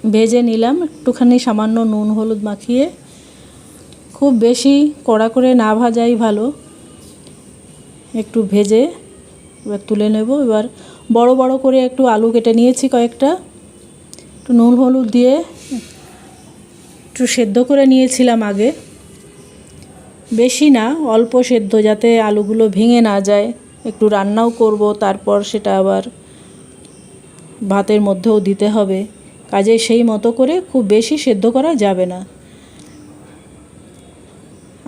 ভেজে নিলাম একটুখানি সামান্য নুন হলুদ মাখিয়ে। খুব বেশি কড়া করে না ভাজাই ভালো, একটু ভেজে এবার তুলে নেব। এবার বড় বড় করে একটু আলু কেটে নিয়েছি কয়েকটা, একটু নুন হলুদ দিয়ে একটু সেদ্ধ করে নিয়েছিলাম আগে, বেশি না অল্প সেদ্ধ, যাতে আলুগুলো ভেঙে না যায়। একটু রান্নাও করব, তারপর সেটা আবার ভাতের মধ্যেও দিতে হবে, কাজে সেই মতো করে খুব বেশি সেদ্ধ করা যাবে না।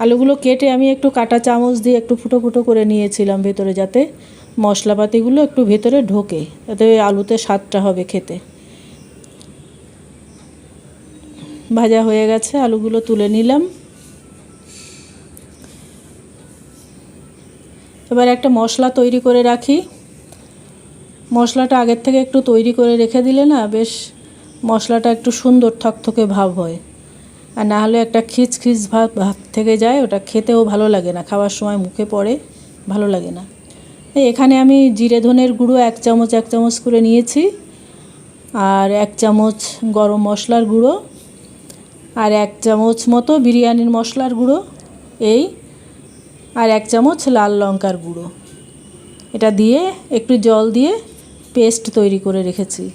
আলুগুলো কেটে আমি একটু কাঁটা চামচ দিয়ে একটু ফুটো ফুটো করে নিয়েছিলাম ভেতরে, যাতে মশলাপাতিগুলো একটু ভেতরে ঢোকে, তাতে আলুতে স্বাদটা হবে খেতে। ভাজা হয়ে গেছে, আলুগুলো তুলে নিলাম। এবার একটা মশলা তৈরি করে রাখি। মশলাটা আগের থেকে একটু তৈরি করে রেখে দিলে না বেশ মশলাটা একটু সুন্দর থকথকে ভাব হয়, আর না হলে একটা খিচখিচ ভাব থেকে যায়, ওটা খেতেও ভালো লাগে না, খাওয়ার সময় মুখে পড়ে ভালো লাগে না। এখানে আমি জিরে ধনের গুঁড়ো এক চামচ করে নিয়েছি, আর 1 চামচ গরম মশলার গুঁড়ো, আর 1 চামচ মতো বিরিয়ানির মশলার গুঁড়ো, আর 1 চামচ লাল লঙ্কার গুঁড়ো। এটা দিয়ে একটু জল দিয়ে পেস্ট তৈরি করে রেখেছি।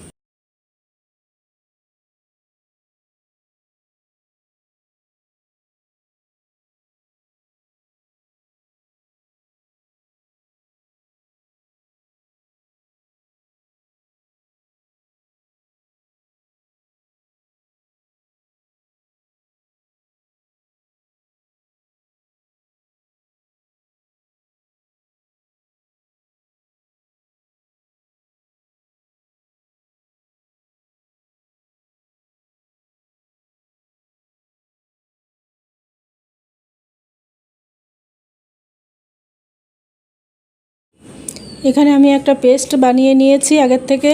এখানে আমি একটা পেস্ট বানিয়ে নিয়েছি আগের থেকে।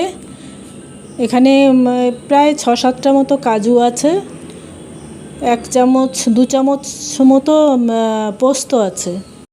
এখানে প্রায় 6-7টা মতো কাজু আছে, 1 চামচ 2 চামচ মতো পোস্ত আছে।